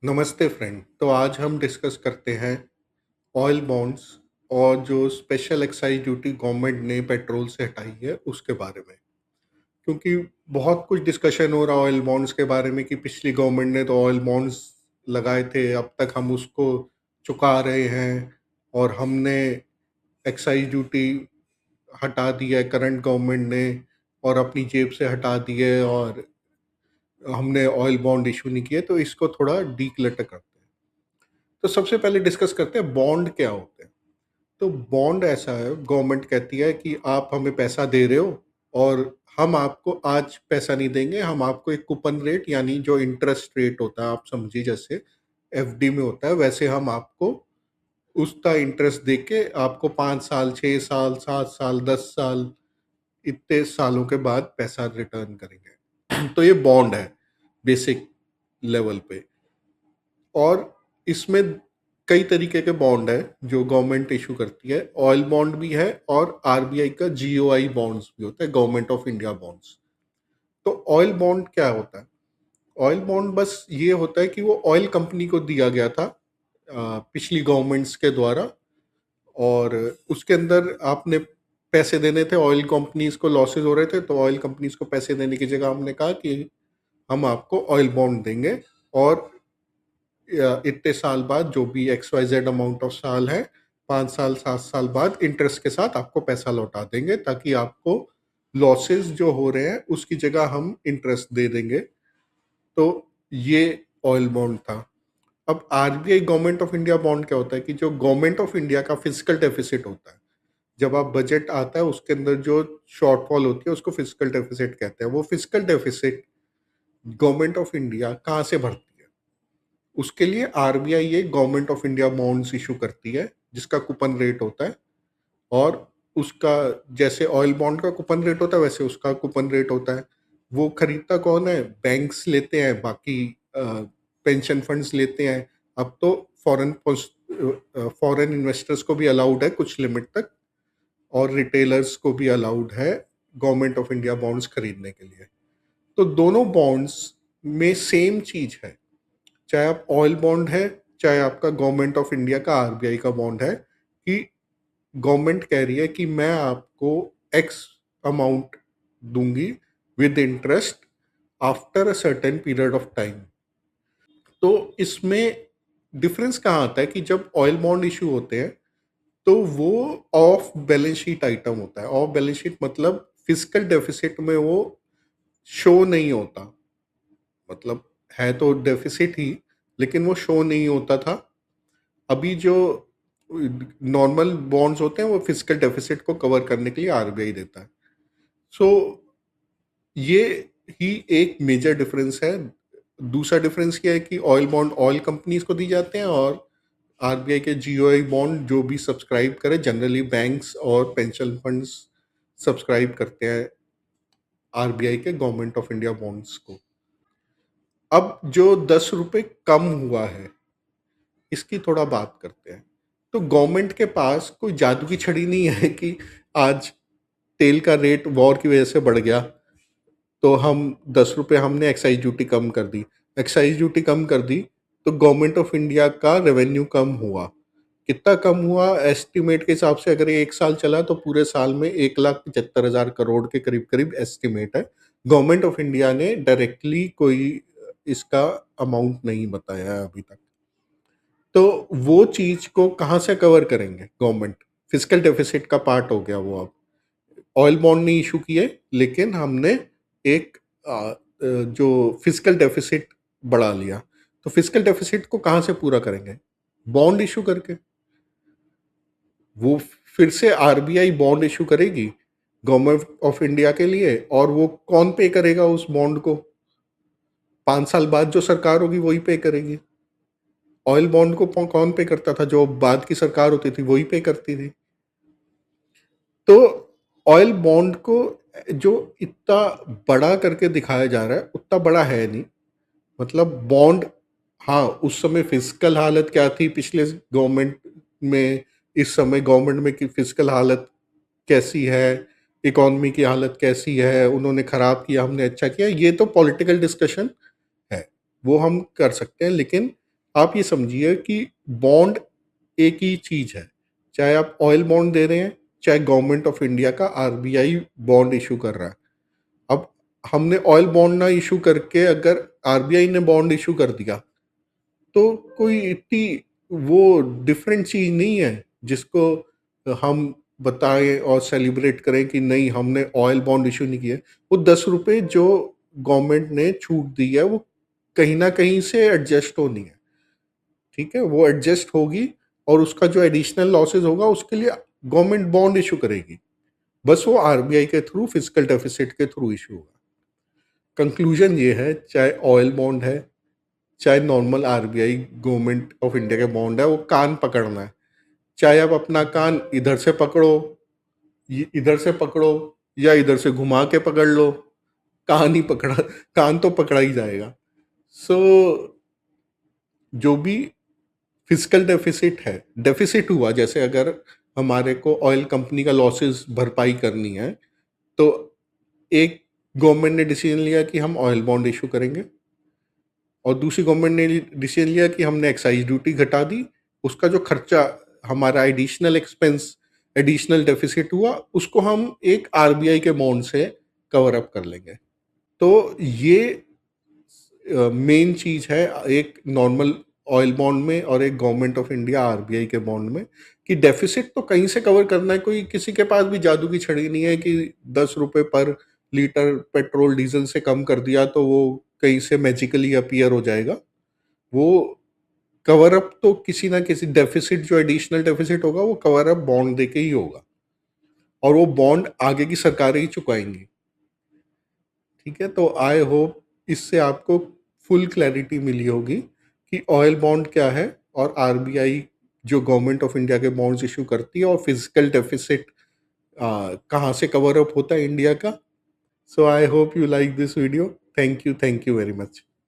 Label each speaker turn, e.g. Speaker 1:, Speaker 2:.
Speaker 1: नमस्ते फ्रेंड। तो आज हम डिस्कस करते हैं ऑयल बॉन्ड्स और जो स्पेशल एक्साइज ड्यूटी गवर्नमेंट ने पेट्रोल से हटाई है उसके बारे में। क्योंकि बहुत कुछ डिस्कशन हो रहा है ऑयल बॉन्ड्स के बारे में कि पिछली गवर्नमेंट ने तो ऑयल बॉन्ड्स लगाए थे, अब तक हम उसको चुका रहे हैं और हमने एक्साइज ड्यूटी हटा दी है करंट गवर्नमेंट ने और अपनी जेब से हटा दी है और हमने ऑयल बॉन्ड इशू नहीं किए, तो इसको थोड़ा डीक्लटर करते हैं। तो सबसे पहले डिस्कस करते हैं बॉन्ड क्या होते हैं। तो बॉन्ड ऐसा है, गवर्नमेंट कहती है कि आप हमें पैसा दे रहे हो और हम आपको आज पैसा नहीं देंगे, हम आपको एक कूपन रेट यानी जो इंटरेस्ट रेट होता है, आप समझिए जैसे एफडी में होता है, वैसे हम आपको उसका इंटरेस्ट दे के आपको 5 साल, 6 साल, 7 साल, 10 साल, इतने सालों के बाद पैसा रिटर्न करेंगे। तो ये बॉन्ड है बेसिक लेवल पे। और इसमें कई तरीके के बॉन्ड है जो गवर्नमेंट इशू करती है। ऑयल बॉन्ड भी है और आरबीआई का जीओआई बॉन्ड्स भी होता है, गवर्नमेंट ऑफ इंडिया बॉन्ड्स। तो ऑयल बॉन्ड क्या होता है? ऑयल बॉन्ड बस ये होता है कि वो ऑयल कंपनी को दिया गया था पिछली गवर्नमेंट्स के द्वारा, और उसके अंदर आपने पैसे देने थे। ऑयल कंपनीज को लॉसेस हो रहे थे, तो ऑयल कंपनीज को पैसे देने की जगह हमने कहा कि हम आपको ऑयल बॉन्ड देंगे और इतने साल बाद जो भी x y z amount of साल है, 5 साल 7 साल बाद इंटरेस्ट के साथ आपको पैसा लौटा देंगे, ताकि आपको लॉसेस जो हो रहे हैं उसकी जगह हम इंटरेस्ट दे देंगे। तो ये ऑयल बॉन्ड था। अब RBI government of India bond क्या होता है कि जो गवर्नमेंट ऑफ इंडिया का फिजिकल डेफिसिट होता है, जब आप बजट आता है उसके अंदर जो शॉर्टफॉल होती है उसको फिजिकल डेफिसिट कहते हैं। वो physical deficit government of India कहाँ से भरती है? उसके लिए आरबीआई एक government of India bonds issue करती है जिसका कूपन रेट होता है। और उसका, जैसे ऑयल बॉन्ड का कूपन रेट होता है वैसे उसका कूपन रेट होता है। वो खरीदता कौन है? बैंक्स लेते हैं, बाकी पेंशन फंड्स लेते हैं। अब तो फॉरेन फॉरेन इन्वेस्टर्स को भी अलाउड है कुछ लिमिट तक, और रिटेलर्स को भी अलाउड है गवर्नमेंट ऑफ इंडिया बॉन्ड्स खरीदने के लिए। तो दोनों बॉन्ड्स में सेम चीज है, चाहे आप ऑयल बॉन्ड है चाहे आपका गवर्नमेंट ऑफ इंडिया का आरबीआई का बॉन्ड है, कि गवर्नमेंट कह रही है कि मैं आपको एक्स अमाउंट दूंगी with interest after a certain period of time. तो इसमें डिफरेंस कहाँ आता है कि जब ऑयल बॉन्ड इशू होते हैं तो वो ऑफ बैलेंस शीट आइटम होता है। ऑफ बैलेंस शीट मतलब फिजिकल डेफिसिट में वो शो नहीं होता, मतलब है तो डेफिसिट ही, लेकिन वो शो नहीं होता था। अभी जो नॉर्मल बॉन्ड्स होते हैं वो फिजिकल डेफिसिट को कवर करने के लिए आरबीआई देता है। सो ये ही एक मेजर डिफरेंस है। दूसरा डिफरेंस क्या है कि ऑयल बॉन्ड ऑयल कंपनीज को दी जाते हैं और आरबीआई के जीओआई बॉन्ड जो भी सब्सक्राइब करे, जनरली बैंक्स और पेंशन फंड्स सब्सक्राइब करते हैं आरबीआई के गवर्नमेंट ऑफ इंडिया बॉन्ड्स को। अब जो 10 रुपये कम हुआ है इसकी थोड़ा बात करते हैं। तो गवर्नमेंट के पास कोई जादू की छड़ी नहीं है कि आज तेल का रेट वॉर की वजह से बढ़ गया तो हम 10 रुपये हमने एक्साइज ड्यूटी कम कर दी। एक्साइज ड्यूटी कम कर दी तो गवर्नमेंट ऑफ इंडिया का रेवेन्यू कम हुआ। कितना कम हुआ? एस्टिमेट के हिसाब से अगर ये 1 साल चला तो पूरे साल में 1,75,000 करोड़ के करीब करीब एस्टिमेट है। गवर्नमेंट ऑफ इंडिया ने डायरेक्टली कोई इसका अमाउंट नहीं बताया है अभी तक। तो वो चीज को कहाँ से कवर करेंगे गवर्नमेंट? फिजिकल डेफिसिट का पार्ट हो गया वो। अब ऑयल बॉन्ड नहीं इशू किए, लेकिन हमने एक जो फिजिकल डेफिसिट बढ़ा लिया। तो फिजिकल डेफिसिट को कहाँ से पूरा करेंगे? बॉन्ड इशू करके। वो फिर से आरबीआई बॉन्ड इशू करेगी गवर्नमेंट ऑफ इंडिया के लिए, और वो कौन पे करेगा उस बॉन्ड को? 5 साल बाद जो सरकार होगी वही पे करेगी। ऑयल बॉन्ड को कौन पे करता था? जो बाद की सरकार होती थी वही पे करती थी। तो ऑयल बॉन्ड को जो इतना बड़ा करके दिखाया जा रहा है उतना बड़ा है नहीं। मतलब बॉन्ड, हाँ, उस समय फिजिकल हालत क्या थी पिछले गवर्नमेंट में, इस समय गवर्नमेंट में की फिजिकल हालत कैसी है, इकोनॉमी की हालत कैसी है, उन्होंने खराब किया हमने अच्छा किया, ये तो पॉलिटिकल डिस्कशन है, वो हम कर सकते हैं। लेकिन आप ये समझिए कि बॉन्ड एक ही चीज़ है, चाहे आप ऑयल बॉन्ड दे रहे हैं, चाहे गवर्नमेंट ऑफ इंडिया का आरबीआई बॉन्ड इशू कर रहा है। अब हमने ऑयल बॉन्ड ना इशू करके अगर आरबीआई ने बॉन्ड इशू कर दिया, तो कोई इतनी वो डिफरेंट चीज़ नहीं है जिसको हम बताएं और सेलिब्रेट करें कि नहीं हमने ऑयल बॉन्ड इशू नहीं किया। वो 10 रुपये जो गवर्नमेंट ने छूट दी है वो कहीं ना कहीं से एडजस्ट होनी है, ठीक है, वो एडजस्ट होगी और उसका जो एडिशनल लॉसेस होगा उसके लिए गवर्नमेंट बॉन्ड इशू करेगी, बस वो आरबीआई के थ्रू फिजिकल डेफिसिट के थ्रू इशू होगा। कंक्लूजन ये है, चाहे ऑयल बॉन्ड है, चाहे normal RBI government of India के बॉन्ड है, वो कान पकड़ना है। चाहे आप अपना कान इधर से पकड़ो, इधर से पकड़ो या इधर से घुमा के पकड़ लो, कान ही पकड़ा, कान तो पकड़ा ही जाएगा। सो जो भी फिजिकल डेफिसिट है, डेफिसिट हुआ, जैसे अगर हमारे को ऑयल कंपनी का लॉसेस भरपाई करनी है, तो एक गवर्नमेंट ने डिसीजन लिया कि हम ऑयल बॉन्ड इशू करेंगे और दूसरी गवर्नमेंट ने डिसीजन लिया कि हमने एक्साइज ड्यूटी घटा दी, उसका जो खर्चा हमारा एडिशनल एक्सपेंस, एडिशनल डेफिसिट हुआ, उसको हम एक आरबीआई के बॉन्ड से कवर अप कर लेंगे। तो ये मेन चीज़ है एक नॉर्मल ऑयल बॉन्ड में और एक गवर्नमेंट ऑफ इंडिया आरबीआई के बॉन्ड में, कि डेफिसिट तो कहीं से कवर करना है। कोई किसी के पास भी जादू की छड़ी नहीं है कि 10 रुपये पर लीटर पेट्रोल डीजल से कम कर दिया तो वो कहीं से मैजिकली अपीयर हो जाएगा। वो कवर अप तो किसी ना किसी डेफिसिट, जो एडिशनल डेफिसिट होगा वो कवर अप बॉन्ड देके ही होगा और वो बॉन्ड आगे की सरकारें ही चुकाएंगी। ठीक है, तो आई होप इससे आपको फुल क्लैरिटी मिली होगी कि ऑयल बॉन्ड क्या है और आरबीआई जो गवर्नमेंट ऑफ इंडिया के बॉन्ड्स इशू करती है और फिजिकल डेफिसिट कहाँ से कवर अप होता है इंडिया का। So I hope you like this video. Thank you very much.